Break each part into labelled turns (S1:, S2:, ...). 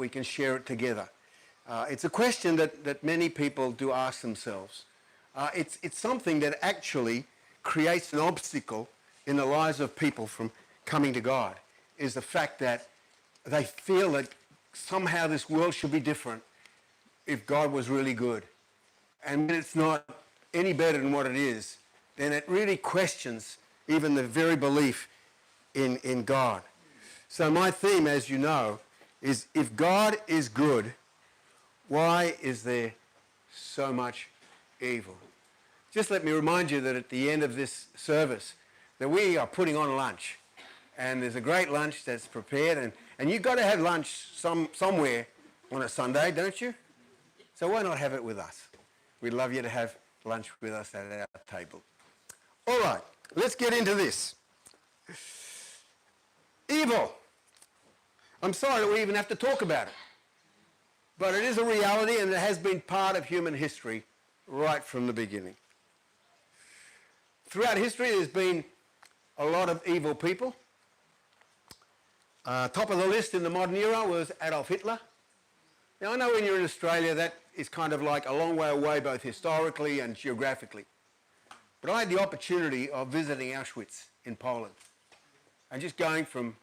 S1: we can share it together. It's a question that many people do ask themselves. It's something that actually creates an obstacle in the lives of people from coming to God, is the fact that they feel that somehow this world should be different if God was really good. And when it's not any better than what it is, then it really questions even the very belief in God. So my theme, as you know, is if God is good, why is there so much evil? Just let me remind you that at the end of this service, that we are putting on lunch. And there's a great lunch that's prepared. And you've got to have lunch somewhere on a Sunday, don't you? So why not have it with us? We'd love you to have lunch with us at our table. All right, let's get into this. Evil. I'm sorry that we even have to talk about it. But it is a reality, and it has been part of human history right from the beginning. Throughout history, there's been a lot of evil people. Top of the list in the modern era was Adolf Hitler. Now, I know when you're in Australia, that is kind of like a long way away, both historically and geographically. But I had the opportunity of visiting Auschwitz in Poland and just going from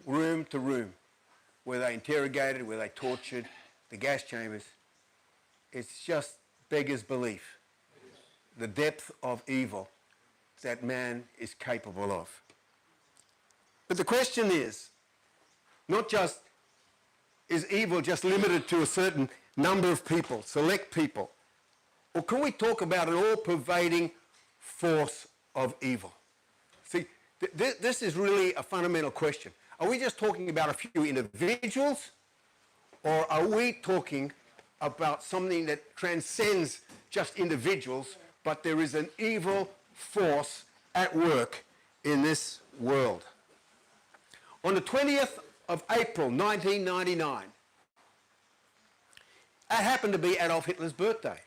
S1: room to room where they interrogated, where they tortured, the gas chambers. It's just beggars belief, the depth of evil that man is capable of. But the question is, not just is evil just limited to a certain number of people, select people, or can we talk about an all-pervading force of evil? See, this is really a fundamental question. Are we just talking about a few individuals, or are we talking about something that transcends just individuals, but there is an evil force at work in this world? On the 20th of April 1999, that happened to be Adolf Hitler's birthday.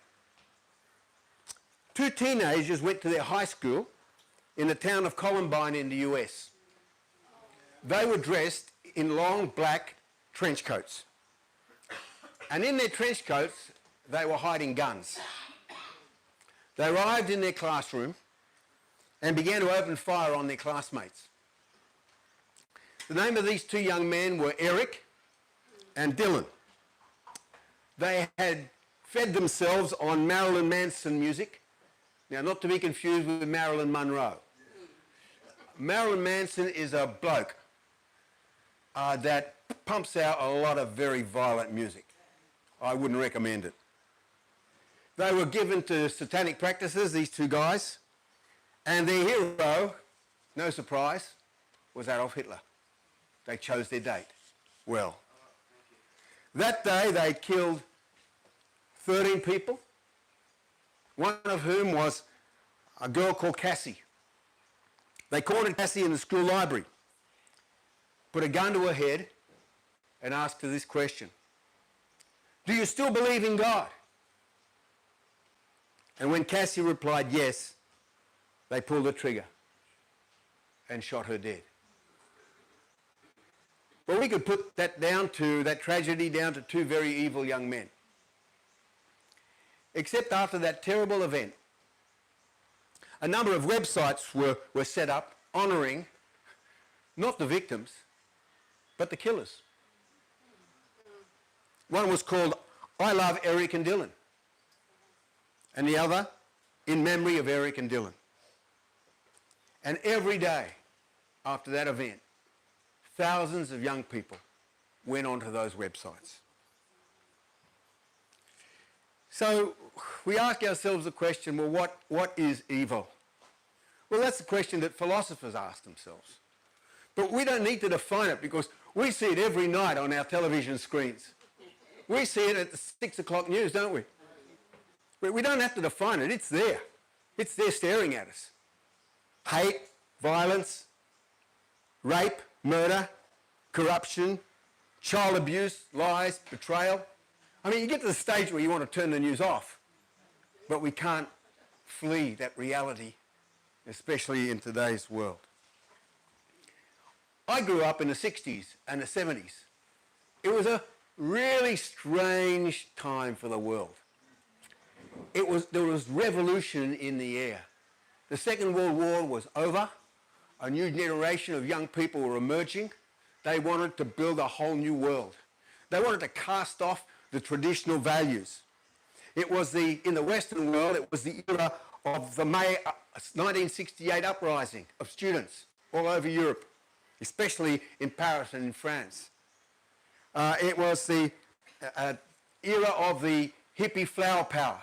S1: Two teenagers went to their high school in the town of Columbine in the US. They were dressed in long black trench coats. And in their trench coats, they were hiding guns. They arrived in their classroom and began to open fire on their classmates. The name of these two young men were Eric and Dylan. They had fed themselves on Marilyn Manson music. Now, not to be confused with Marilyn Monroe. Marilyn Manson is a bloke that pumps out a lot of very violent music. I wouldn't recommend it. They were given to satanic practices, these two guys, and their hero, no surprise, was Adolf Hitler. They chose their date well. That day they killed 13 people, one of whom was a girl called Cassie. They cornered Cassie in the school library, put a gun to her head, and asked her this question: "Do you still believe in God?" And when Cassie replied yes, they pulled the trigger and shot her dead. Well, we could put that tragedy down to two very evil young men. Except after that terrible event, a number of websites were set up honouring not the victims, but the killers. One was called I Love Eric and Dylan, and the other In Memory of Eric and Dylan. And every day after that event, thousands of young people went onto those websites. So we ask ourselves the question, well, what is evil? Well, that's the question that philosophers ask themselves. But we don't need to define it because we see it every night on our television screens. We see it at the 6 o'clock news, don't we? We don't have to define it. It's there. It's there staring at us. Hate, violence, rape, murder, corruption, child abuse, lies, betrayal. I mean, you get to the stage where you want to turn the news off, but we can't flee that reality, especially in today's world. I grew up in the 60s and the 70s. It was really strange time for the world. There was revolution in the air. The Second World War was over. A new generation of young people were emerging. They wanted to build a whole new world. They wanted to cast off the traditional values. In the Western world, it was the era of the May 1968 uprising of students all over Europe, especially in Paris and in France. It was the era of the hippie flower power.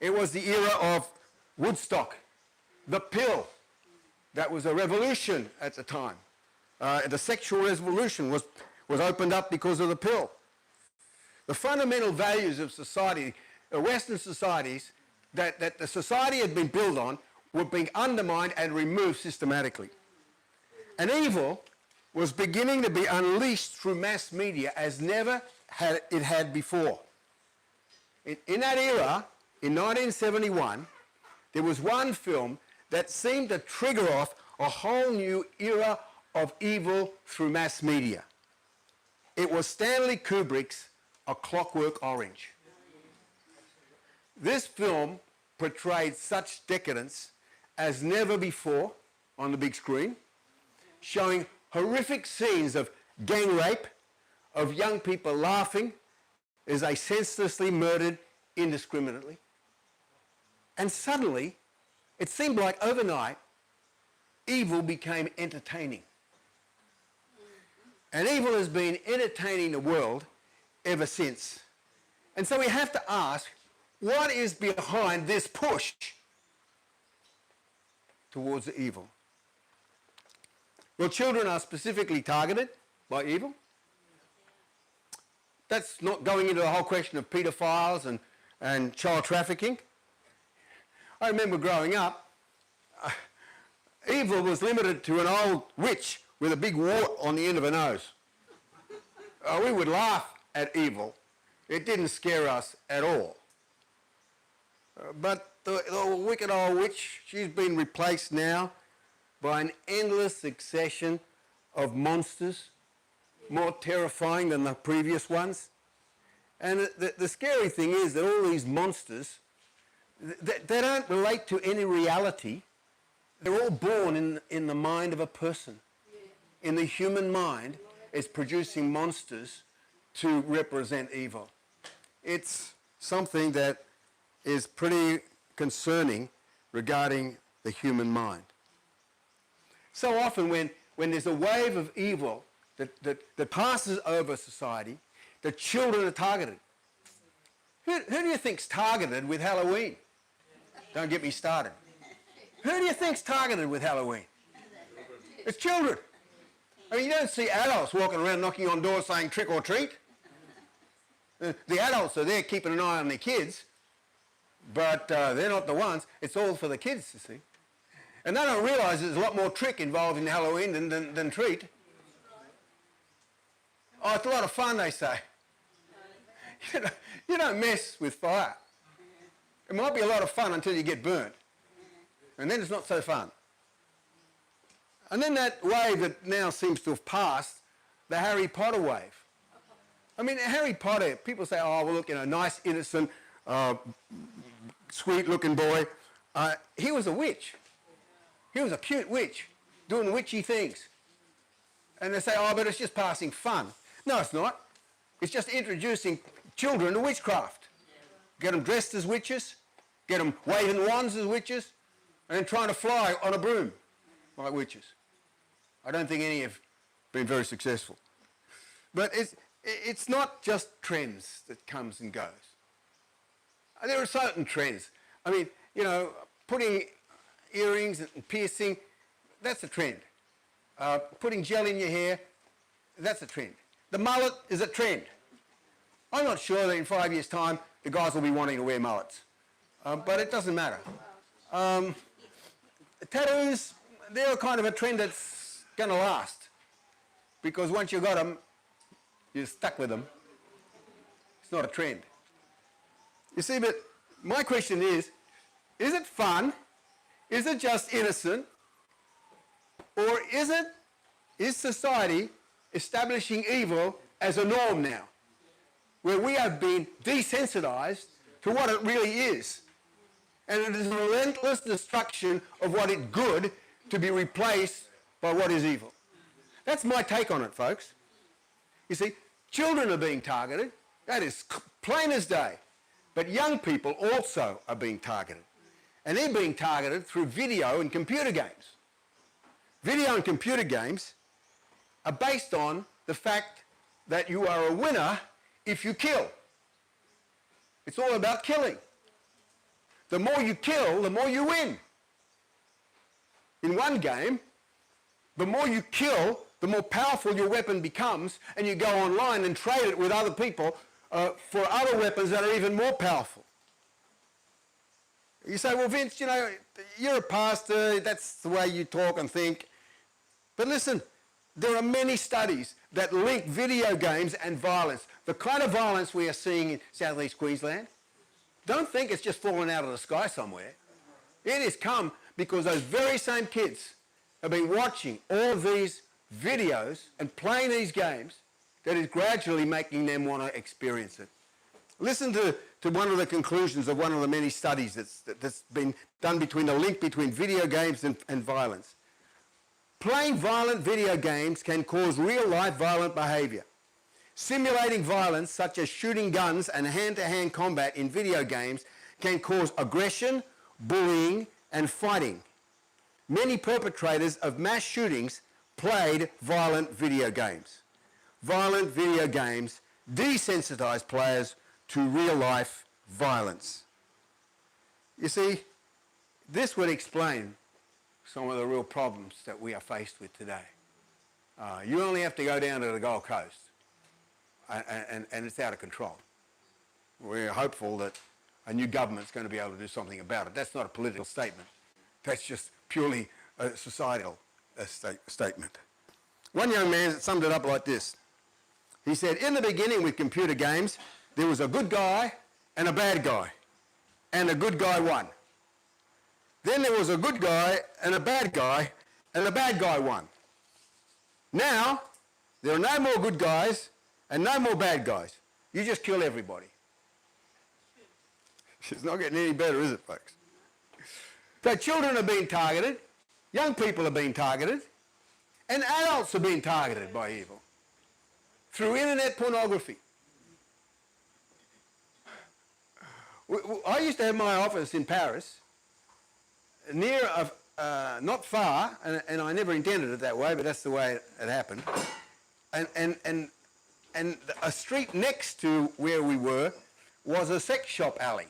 S1: It was the era of Woodstock, the pill. That was a revolution at the time. The sexual revolution was opened up because of the pill. The fundamental values of society, Western societies, that the society had been built on, were being undermined and removed systematically. And evil was beginning to be unleashed through mass media as never had before. In that era, in 1971, there was one film that seemed to trigger off a whole new era of evil through mass media. It was Stanley Kubrick's A Clockwork Orange. This film portrayed such decadence as never before on the big screen, showing horrific scenes of gang rape, of young people laughing as they senselessly murdered indiscriminately. And suddenly, it seemed like overnight, evil became entertaining. And evil has been entertaining the world ever since. And so we have to ask, what is behind this push towards the evil? Well, children are specifically targeted by evil. That's not going into the whole question of paedophiles and child trafficking. I remember growing up, evil was limited to an old witch with a big wart on the end of her nose. We would laugh at evil. It didn't scare us at all. But the wicked old witch, she's been replaced now by an endless succession of monsters, more terrifying than the previous ones. And the scary thing is that all these monsters, they don't relate to any reality. They're all born in the mind of a person. In the human mind, it's producing monsters to represent evil. It's something that is pretty concerning regarding the human mind. So often when there's a wave of evil that passes over society, the children are targeted. Who do you think's targeted with Halloween? Don't get me started. Who do you think's targeted with Halloween? It's children. I mean, you don't see adults walking around knocking on doors saying trick or treat. The adults are there keeping an eye on their kids, but they're not the ones. It's all for the kids, you see. And they don't realise there's a lot more trick involved in Halloween than treat. Oh, it's a lot of fun, they say. You don't mess with fire. It might be a lot of fun until you get burnt. And then it's not so fun. And then that wave that now seems to have passed, the Harry Potter wave. I mean, Harry Potter, people say, oh, well, look, nice, innocent, sweet-looking boy. He was a witch. He was a cute witch, doing witchy things. And they say, oh, but it's just passing fun. No, it's not. It's just introducing children to witchcraft. Get them dressed as witches, get them waving wands as witches, and then trying to fly on a broom like witches. I don't think any have been very successful. But it's not just trends that comes and goes. There are certain trends. I mean, putting earrings and piercing, that's a trend. Putting gel in your hair, that's a trend. The mullet is a trend. I'm not sure that in 5 years' time the guys will be wanting to wear mullets. But it doesn't matter. Tattoos, they're kind of a trend that's going to last. Because once you've got them, you're stuck with them. It's not a trend. You see, but my question is it fun? Is it just innocent? Or is society establishing evil as a norm now? where we have been desensitized to what it really is. And it is a relentless destruction of what is good to be replaced by what is evil. That's my take on it, folks. You see, children are being targeted. That is plain as day. But young people also are being targeted. And they're being targeted through video and computer games. Video and computer games are based on the fact that you are a winner if you kill. It's all about killing. The more you kill, the more you win. In one game, the more you kill, the more powerful your weapon becomes, and you go online and trade it with other people for other weapons that are even more powerful. You say, well, Vince, you know, you're a pastor, that's the way you talk and think. But listen, there are many studies that link video games and violence. The kind of violence we are seeing in southeast Queensland, don't think it's just fallen out of the sky somewhere. It has come because those very same kids have been watching all of these videos and playing these games that is gradually making them want to experience it. Listen to one of the conclusions of one of the many studies that's been done between the link between video games and violence. Playing violent video games can cause real-life violent behavior. Simulating violence, such as shooting guns and hand-to-hand combat in video games, can cause aggression, bullying, and fighting. Many perpetrators of mass shootings played violent video games. Violent video games desensitize players to real-life violence. You see, this would explain some of the real problems that we are faced with today. You only have to go down to the Gold Coast, and it's out of control. We're hopeful that a new government's going to be able to do something about it. That's not a political statement. That's just purely a societal statement. One young man summed it up like this. He said, in the beginning with computer games, there was a good guy and a bad guy, and the good guy won. Then there was a good guy and a bad guy, and the bad guy won. Now, there are no more good guys and no more bad guys. You just kill everybody. It's not getting any better, is it, folks? So children are being targeted, young people are being targeted, and adults are being targeted by evil through internet pornography. I used to have my office in Paris, near, not far, and I never intended it that way, but that's the way it happened. And a street next to where we were was a sex shop alley.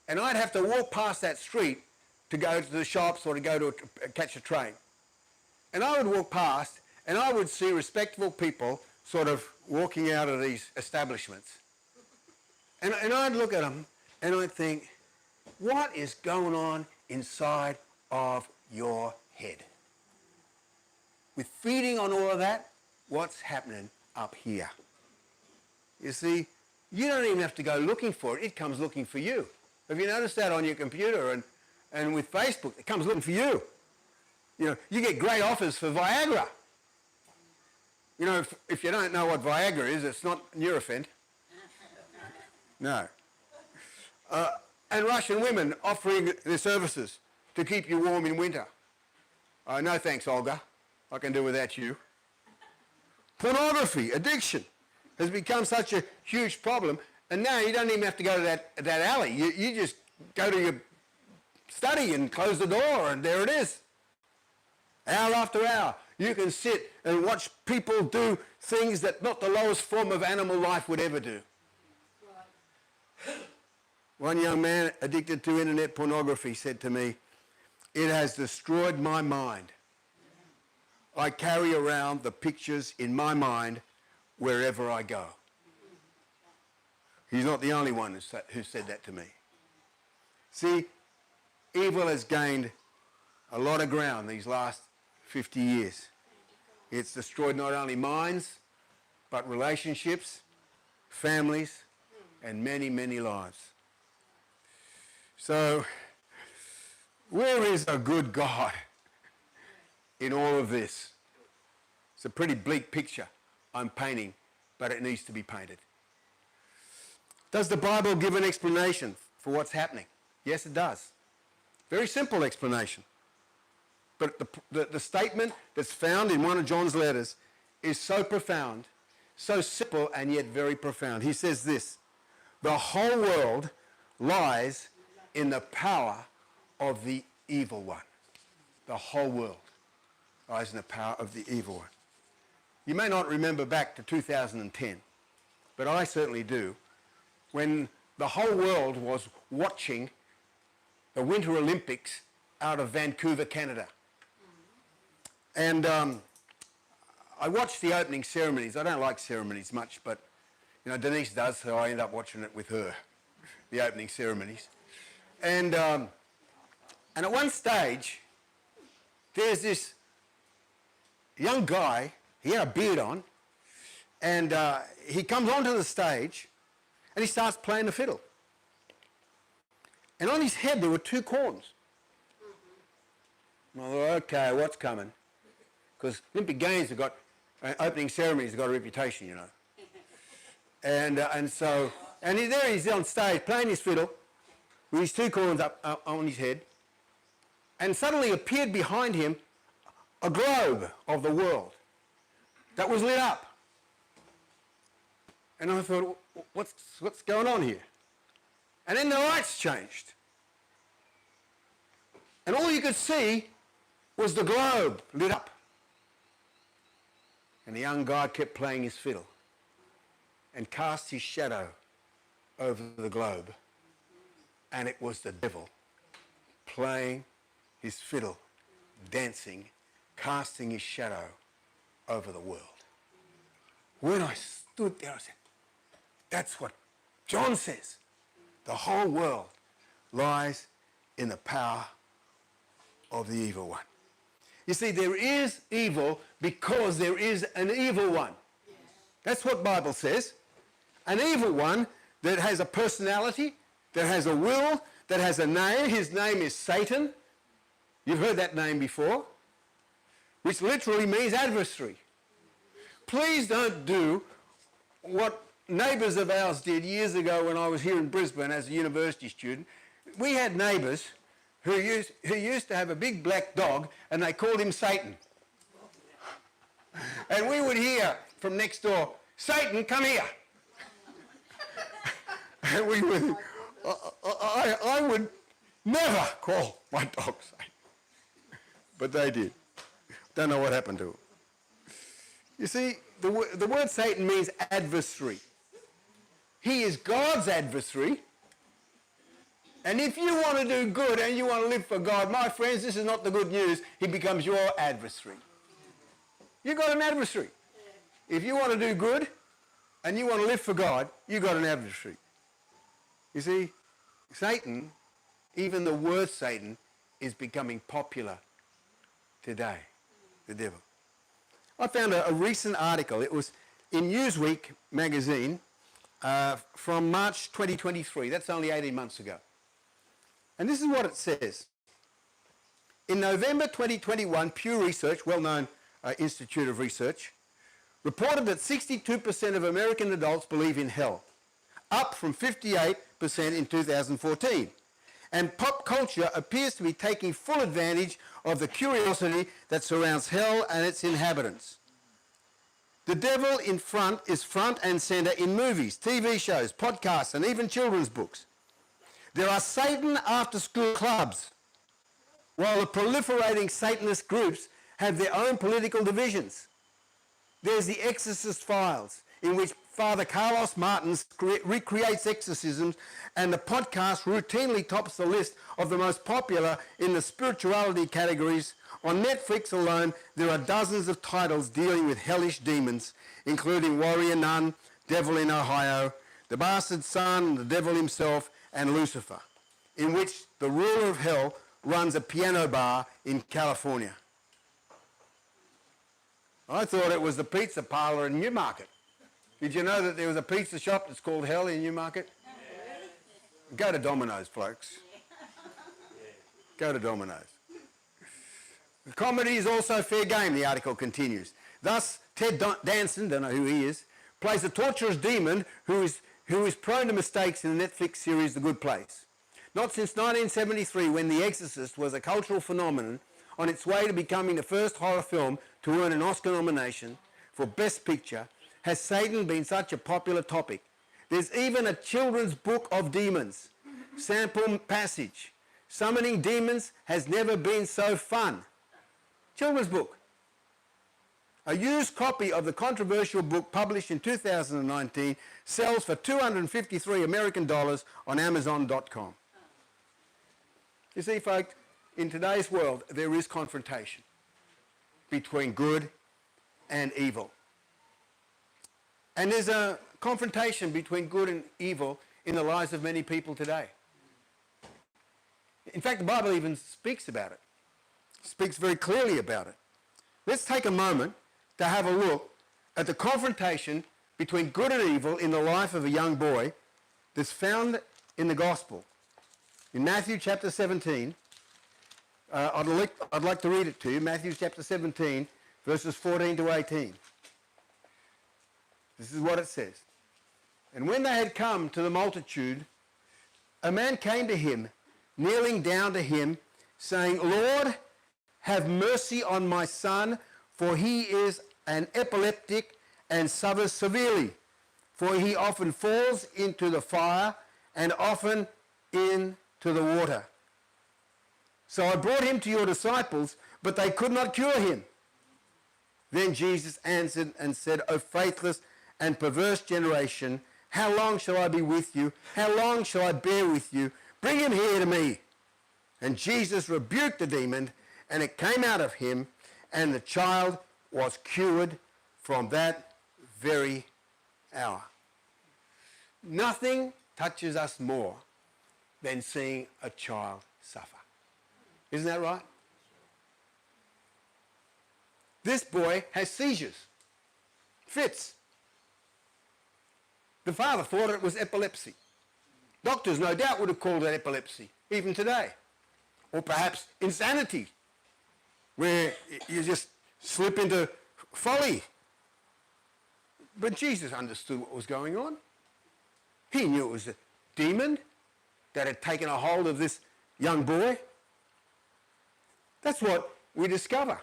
S1: And I'd have to walk past that street to go to the shops or to go to catch a train. And I would walk past, and I would see respectable people sort of walking out of these establishments. And I'd look at them, and I'd think, what is going on inside of your head? With feeding on all of that, what's happening up here? You see, you don't even have to go looking for it. It comes looking for you. Have you noticed that on your computer and with Facebook? It comes looking for you. You know, you get great offers for Viagra. You know, if you don't know what Viagra is, it's not Nurofen. No. And Russian women offering their services to keep you warm in winter. No thanks, Olga. I can do without you. Pornography, addiction, has become such a huge problem, and now you don't even have to go to that alley. You just go to your study and close the door, and there it is. Hour after hour, you can sit and watch people do things that not the lowest form of animal life would ever do. One young man addicted to internet pornography said to me, "It has destroyed my mind. I carry around the pictures in my mind wherever I go." He's not the only one who said that to me. See, evil has gained a lot of ground these last 50 years. It's destroyed not only minds, but relationships, families, and many, many lives. So, where is a good God in all of this? It's a pretty bleak picture I'm painting, but it needs to be painted. Does the Bible give an explanation for what's happening? Yes, it does. Very simple explanation. But the statement that's found in one of John's letters is so profound, so simple, and yet very profound. He says this: the whole world lies in the power of the evil one. The whole world lies in the power of the evil one. You may not remember back to 2010, but I certainly do, when the whole world was watching the Winter Olympics out of Vancouver, Canada. And I watched the opening ceremonies. I don't like ceremonies much, but Denise does, so I end up watching it with her, the opening ceremonies. And at one stage, there's this young guy. He had a beard on, and he comes onto the stage, and he starts playing the fiddle. And on his head there were two corns. I thought, okay, what's coming? Because Olympic Games have got, opening ceremonies have got a reputation, And he's on stage playing his fiddle with his two corns up on his head, and suddenly appeared behind him a globe of the world that was lit up. And I thought, what's going on here? And then the lights changed. And all you could see was the globe lit up. And the young guy kept playing his fiddle and cast his shadow over the globe. And it was the devil playing his fiddle, dancing, casting his shadow over the world. When I stood there, I said, that's what John says. The whole world lies in the power of the evil one. You see, there is evil because there is an evil one. That's what the Bible says. An evil one that has a personality, that has a will, that has a name. His name is Satan. You've heard that name before, which literally means adversary. Please don't do what neighbours of ours did years ago when I was here in Brisbane as a university student. We had neighbours who used to have a big black dog, and they called him Satan. And we would hear from next door, Satan, come here. And we would, I would never call my dog Satan. But they did. Don't know what happened to him. You see, the word Satan means adversary. He is God's adversary. And if you want to do good and you want to live for God, my friends, this is not the good news. He becomes your adversary. You've got an adversary. If you want to do good and you want to live for God, you've got an adversary. You see, Satan, even the word Satan, is becoming popular today, the devil. I found a recent article. It was in Newsweek magazine from March 2023. That's only 18 months ago. And this is what it says. In November 2021, Pew Research, well-known institute of research, reported that 62% of American adults believe in hell, up from 58% in 2014. And pop culture appears to be taking full advantage of the curiosity that surrounds hell and its inhabitants. The devil is front and center in movies, TV shows, podcasts, and even children's books. There are Satan after-school clubs, while the proliferating Satanist groups have their own political divisions. There's the Exorcist Files, in which Father Carlos Martins recreates exorcisms, and the podcast routinely tops the list of the most popular in the spirituality categories. On Netflix alone, there are dozens of titles dealing with hellish demons, including Warrior Nun, Devil in Ohio, The Bastard Son, the Devil himself, and Lucifer, in which the ruler of hell runs a piano bar in California. I thought it was the pizza parlour in Newmarket. Did you know that there was a pizza shop that's called Hell in Newmarket? Yeah. Go to Domino's, folks. Go to Domino's. Comedy is also fair game, the article continues. Thus, Ted Danson, don't know who he is, plays a torturous demon who is prone to mistakes in the Netflix series The Good Place. Not since 1973, when The Exorcist was a cultural phenomenon on its way to becoming the first horror film to earn an Oscar nomination for Best Picture, has Satan been such a popular topic. There's even a children's book of demons. Sample passage. Summoning demons has never been so fun. Children's book. A used copy of the controversial book published in 2019 sells for $253 American on Amazon.com. You see, folks, in today's world, there is confrontation between good and evil. And there's a confrontation between good and evil in the lives of many people today. In fact, the Bible even speaks about it. Speaks very clearly about it. Let's take a moment to have a look at the confrontation between good and evil in the life of a young boy that's found in the gospel. In Matthew chapter 17, I'd like to read it to you, Matthew chapter 17, verses 14 to 18. This is what it says. And when they had come to the multitude, a man came to him, kneeling down to him, saying, Lord, have mercy on my son, for he is an epileptic and suffers severely. For he often falls into the fire and often into the water. So I brought him to your disciples, but they could not cure him. Then Jesus answered and said, O faithless and perverse generation, how long shall I be with you? How long shall I bear with you? Bring him here to me. And Jesus rebuked the demon, and it came out of him, and the child was cured from that very hour. Nothing touches us more than seeing a child suffer. Isn't that right? This boy has seizures, fits. The father thought it was epilepsy. Doctors no doubt would have called it epilepsy, even today. Or perhaps insanity, where you just slip into folly. But Jesus understood what was going on. He knew it was a demon that had taken a hold of this young boy. That's what we discover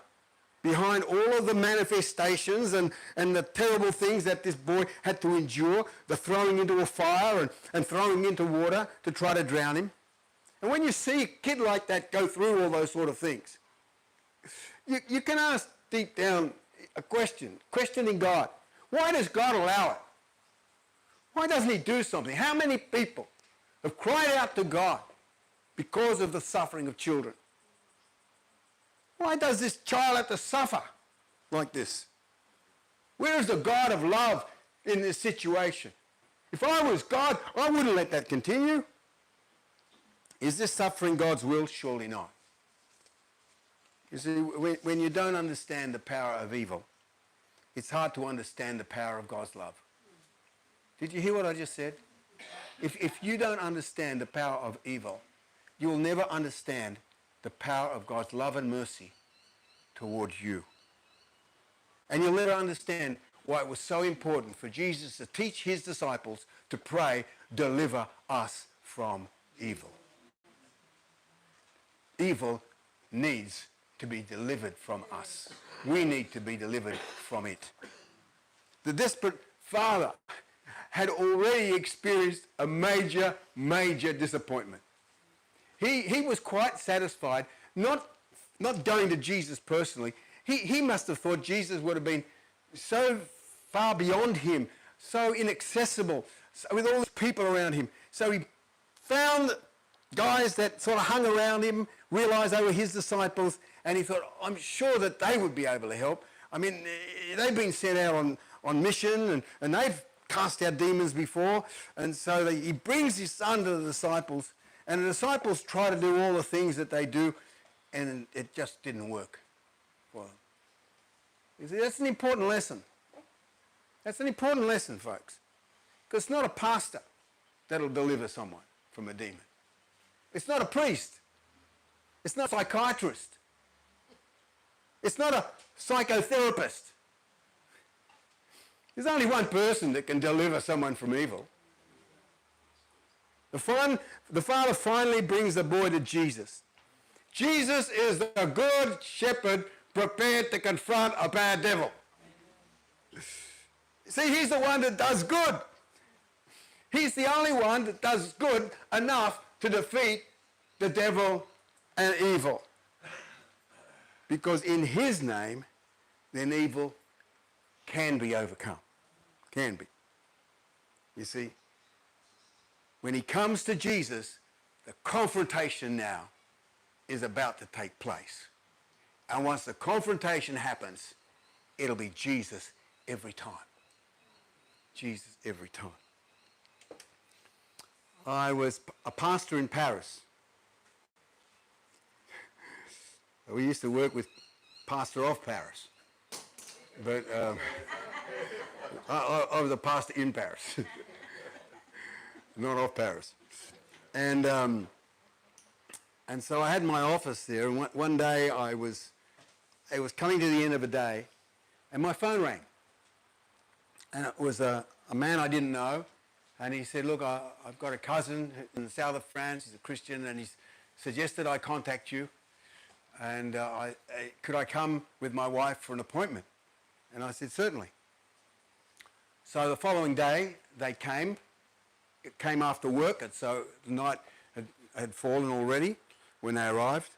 S1: behind all of the manifestations and the terrible things that this boy had to endure, the throwing into a fire and throwing into water to try to drown him. And when you see a kid like that go through all those sort of things, you can ask deep down a question, questioning God. Why does God allow it? Why doesn't he do something? How many people have cried out to God because of the suffering of children? Why does this child have to suffer like this? Where is the God of love in this situation? If I was God, I wouldn't let that continue. Is this suffering God's will? Surely not. You see, when you don't understand the power of evil, it's hard to understand the power of God's love. Did you hear what I just said? If you don't understand the power of evil, you will never understand the power of God's love and mercy towards you. And you'll never understand why it was so important for Jesus to teach his disciples to pray, deliver us from evil. Evil needs to be delivered from us. We need to be delivered from it. The desperate father had already experienced a major, major disappointment. He was quite satisfied, not going to Jesus personally. He must have thought Jesus would have been so far beyond him, so inaccessible, with all these people around him. So he found guys that sort of hung around him, realized they were his disciples, and he thought, I'm sure that they would be able to help. I mean, they've been sent out on mission, and they've cast out demons before, and so he brings his son to the disciples, and the disciples try to do all the things that they do, and it just didn't work for them. You see, that's an important lesson. That's an important lesson, folks. Because it's not a pastor that'll deliver someone from a demon. It's not a priest. It's not a psychiatrist. It's not a psychotherapist. There's only one person that can deliver someone from evil. The Father finally brings the boy to Jesus. Jesus is the good shepherd prepared to confront a bad devil. See, he's the one that does good. He's the only one that does good enough to defeat the devil and evil. Because in his name, then evil can be overcome. Can be. You see, when he comes to Jesus, the confrontation now is about to take place. And once the confrontation happens, it'll be Jesus every time. Jesus every time. I was a pastor in Paris. We used to work with pastor of Paris. But I was a pastor in Paris. Not of Paris. And so I had my office there, and one day it was coming to the end of a day, and my phone rang. And it was a man I didn't know, and he said, look, I've got a cousin in the south of France, he's a Christian, and he's suggested I contact you, and could I come with my wife for an appointment? And I said, certainly. So the following day, they came. It came after work, and so the night had fallen already when they arrived.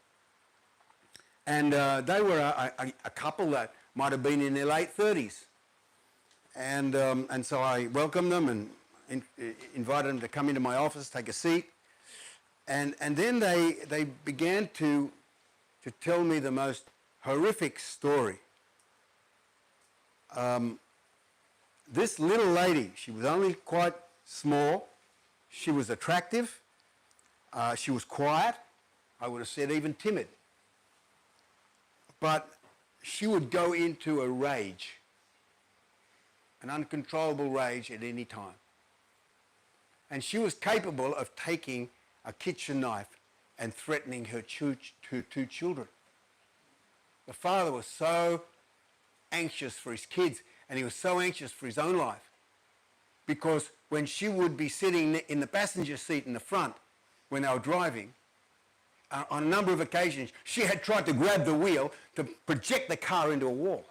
S1: And they were a couple that might have been in their late 30s. And so I welcomed them and invited them to come into my office, take a seat. And then they began to tell me the most horrific story. This little lady, she was only quite small. She was attractive. She was quiet. I would have said even timid. But she would go into a rage, an uncontrollable rage at any time. And she was capable of taking a kitchen knife and threatening her two children. The father was so anxious for his kids, and he was so anxious for his own life, because when she would be sitting in the passenger seat in the front when they were driving, on a number of occasions, she had tried to grab the wheel to project the car into a wall.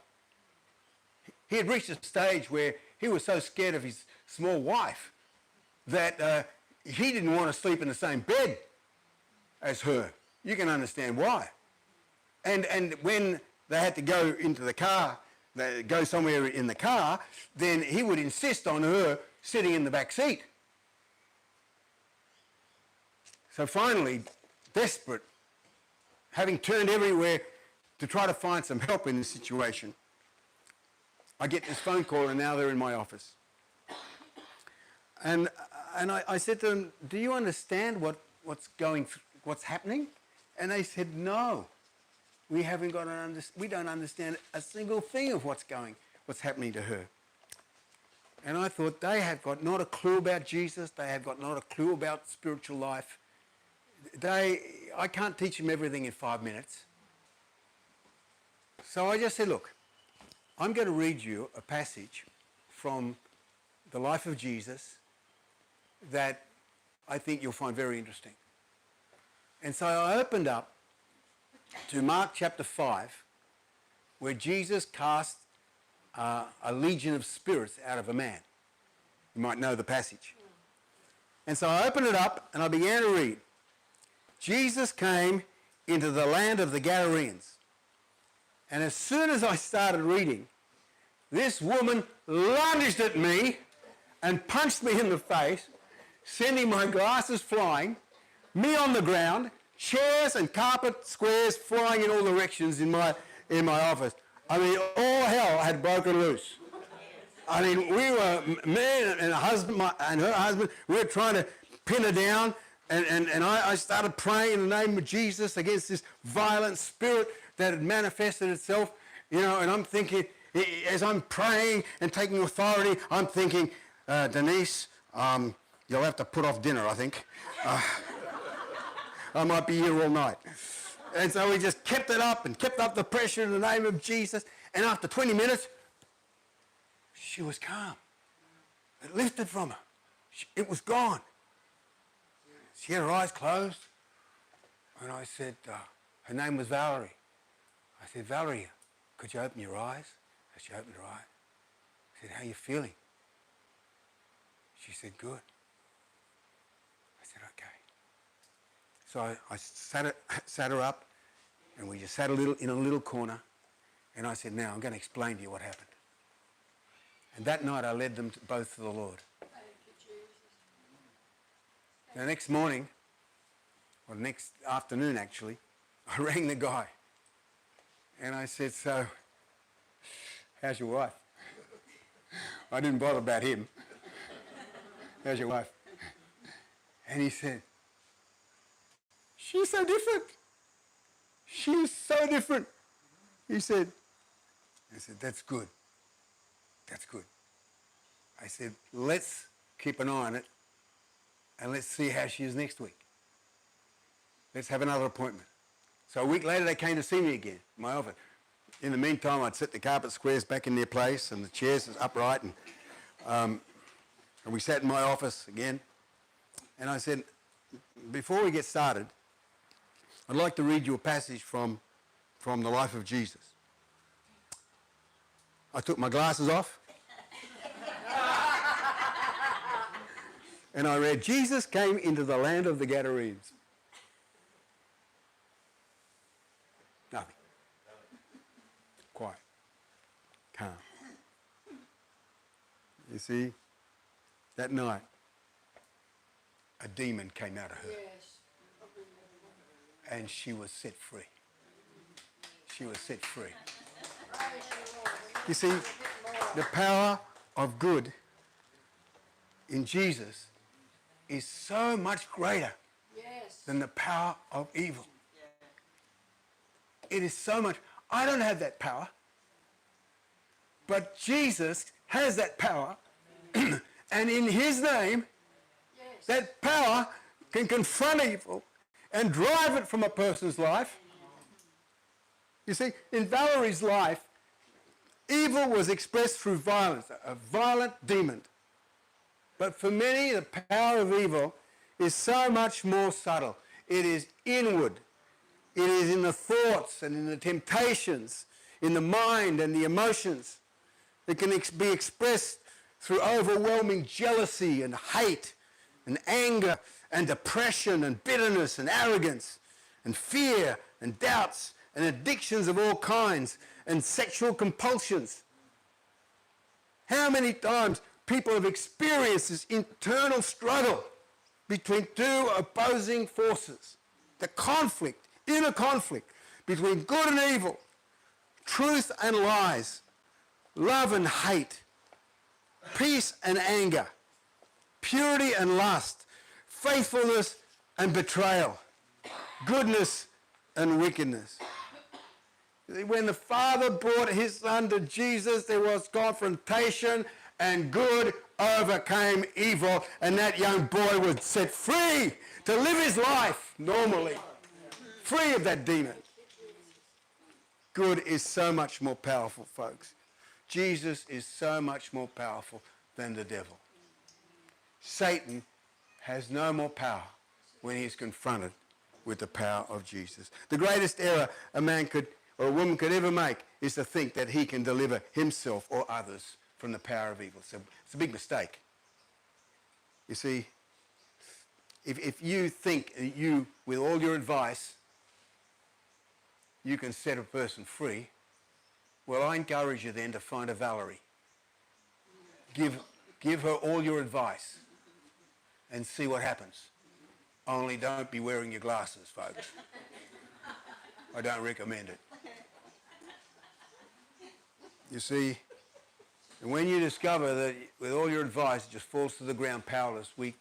S1: He had reached a stage where he was so scared of his small wife that he didn't want to sleep in the same bed as her. You can understand why. And when they had to go into the car, they go somewhere in the car, then he would insist on her sitting in the back seat. So finally, desperate, having turned everywhere to try to find some help in the situation, I get this phone call, and now they're in my office. And I said to them, do you understand what's happening? And they said, no. We don't understand a single thing of what's happening to her. And I thought, they have got not a clue about Jesus. They have got not a clue about spiritual life. I can't teach them everything in 5 minutes. So I just said, look, I'm going to read you a passage from the life of Jesus that I think you'll find very interesting. And so I opened up to Mark chapter 5, where Jesus cast a legion of spirits out of a man. You might know the passage. And so I opened it up and I began to read. Jesus came into the land of the Gadarenes. And as soon as I started reading, this woman lunged at me and punched me in the face, sending my glasses flying, me on the ground, chairs and carpet squares flying in all directions in my office. I mean, all hell had broken loose. I mean, we were, me and her husband, we were trying to pin her down, and I started praying in the name of Jesus against this violent spirit that had manifested itself, and I'm thinking, as I'm praying and taking authority, I'm thinking, Denise, you'll have to put off dinner, I think. I might be here all night. And so we just kept it up and kept up the pressure in the name of Jesus. And after 20 minutes, She was calm. It lifted from her. It was gone. She had her eyes closed. And I said, her name was Valerie. I said, Valerie, could you open your eyes? And she opened her eyes. I said, how are you feeling? She said, good. I said, okay. So I sat her up, and we just sat in a little corner, and I said, now I'm going to explain to you what happened. And that night I led them both to the Lord. The next morning, or the next afternoon actually, I rang the guy, and I said, so, how's your wife? I didn't bother about him. How's your wife? And he said, she's so different. She's so different. He said, I said, that's good. That's good. I said, let's keep an eye on it and let's see how she is next week. Let's have another appointment. So a week later, they came to see me again in my office. In the meantime, I'd set the carpet squares back in their place and the chairs was upright, and we sat in my office again. And I said, before we get started, I'd like to read you a passage from the life of Jesus. I took my glasses off and I read, Jesus came into the land of the Gadarenes. Nothing. Quiet. Calm. You see, that night, a demon came out of her. And she was set free. She was set free. You see, the power of good in Jesus is so much greater than the power of evil. It is so much. I don't have that power. But Jesus has that power. And in his name, that power can confront evil and drive it from a person's life. You see, in Valerie's life, evil was expressed through violence, a violent demon. But for many, the power of evil is so much more subtle. It is inward. It is in the thoughts and in the temptations, in the mind and the emotions. It can be expressed through overwhelming jealousy and hate and anger and depression and bitterness and arrogance and fear and doubts and addictions of all kinds and sexual compulsions. How many times people have experienced this internal struggle between two opposing forces, the conflict, inner conflict between good and evil, truth and lies, love and hate, peace and anger, purity and lust, faithfulness and betrayal, goodness and wickedness. When the Father brought his Son to Jesus, there was confrontation and good overcame evil, and that young boy was set free to live his life normally, free of that demon. Good is so much more powerful, folks. Jesus is so much more powerful than the devil. Satan has no more power when he is confronted with the power of Jesus. The greatest error a man could or a woman could ever make is to think that he can deliver himself or others from the power of evil. So it's a big mistake. You see, if you think you, with all your advice, you can set a person free, well, I encourage you then to find a Valerie. Give her all your advice and see what happens. Only don't be wearing your glasses, folks. I don't recommend it. You see, and when you discover that with all your advice it just falls to the ground powerless, weak,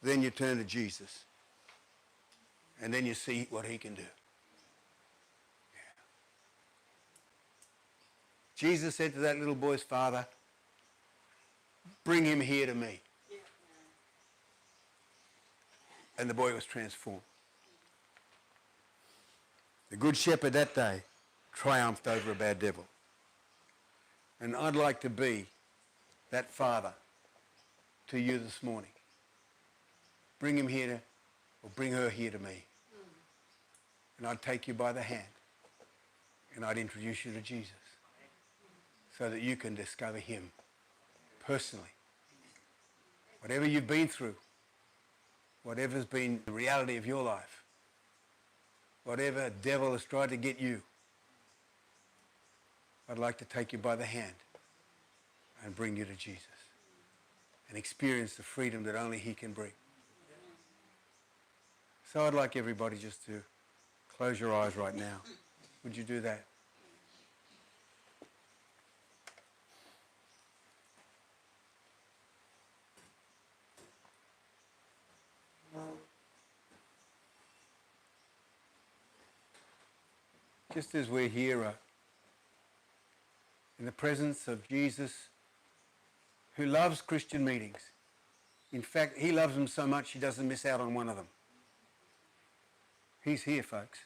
S1: then you turn to Jesus. And then you see what he can do. Yeah. Jesus said to that little boy's father, bring him here to me. And the boy was transformed. The good shepherd that day triumphed over a bad devil. And I'd like to be that father to you this morning. Bring him here or bring her here to me. And I'd take you by the hand and I'd introduce you to Jesus so that you can discover him personally. Whatever you've been through, whatever's been the reality of your life, whatever devil has tried to get you, I'd like to take you by the hand and bring you to Jesus and experience the freedom that only he can bring. So I'd like everybody just to close your eyes right now. Would you do that? Just as we're here in the presence of Jesus, who loves Christian meetings. In fact, he loves them so much he doesn't miss out on one of them. He's here, folks.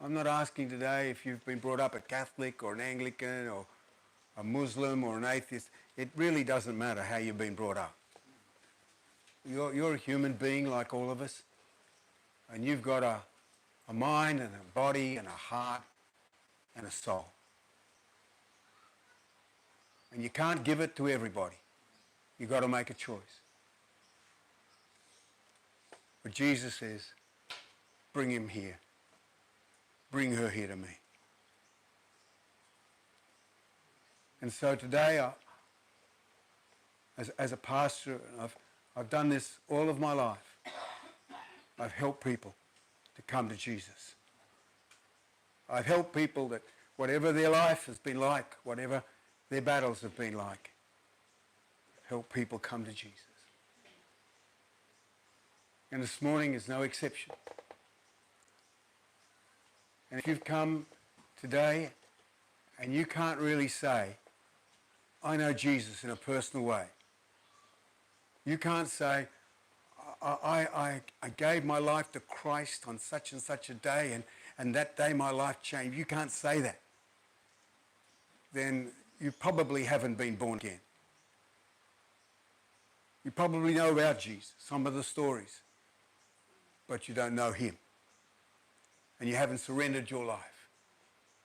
S1: I'm not asking today if you've been brought up a Catholic or an Anglican or a Muslim or an atheist. It really doesn't matter how you've been brought up. You're a human being like all of us. And you've got a mind and a body and a heart and a soul. And you can't give it to everybody. You've got to make a choice. But Jesus says, bring him here. Bring her here to me. And so today, as a pastor, I've done this all of my life. I've helped people to come to Jesus. I've helped people that whatever their life has been like, whatever their battles have been like, I've helped people come to Jesus. And this morning is no exception. And if you've come today and you can't really say, I know Jesus in a personal way. You can't say, I gave my life to Christ on such and such a day and that day my life changed. You can't say that. Then you probably haven't been born again. You probably know about Jesus, some of the stories, but you don't know him. And you haven't surrendered your life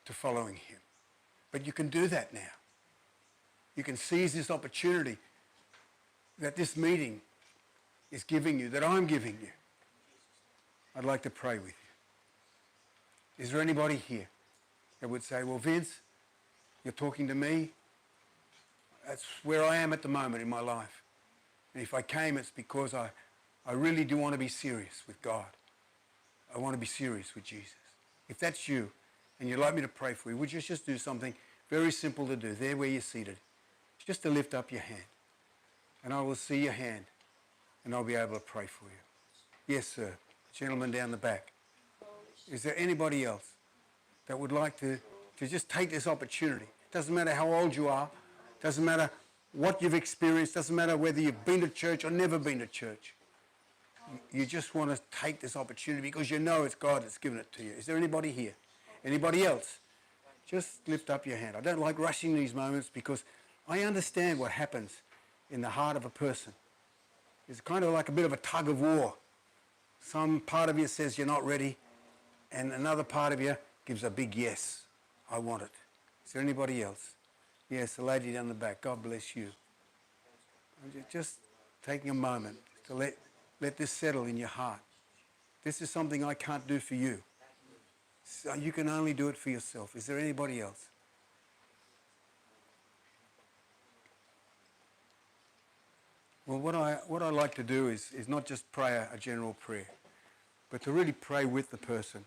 S1: to following him. But you can do that now. You can seize this opportunity that this meeting is giving you, that I'm giving you. I'd like to pray with you. Is there anybody here that would say, well, Vince, you're talking to me? That's where I am at the moment in my life. And if I came, it's because I really do want to be serious with God. I want to be serious with Jesus. If that's you, and you'd like me to pray for you, would you just do something very simple to do, there where you're seated? Just to lift up your hand. And I will see your hand, and I'll be able to pray for you. Yes, sir. Gentleman down the back. Is there anybody else that would like to just take this opportunity? Doesn't matter how old you are. Doesn't matter what you've experienced. Doesn't matter whether you've been to church or never been to church. You just want to take this opportunity because you know it's God that's given it to you. Is there anybody here? Anybody else? Just lift up your hand. I don't like rushing these moments because I understand what happens in the heart of a person. It's kind of like a bit of a tug of war. Some part of you says you're not ready, and another part of you gives a big yes. I want it. Is there anybody else? Yes, the lady down the back. God bless you. Just taking a moment to let this settle in your heart. This is something I can't do for you. So you can only do it for yourself. Is there anybody else? Well, what I like to do is not just pray a general prayer, but to really pray with the person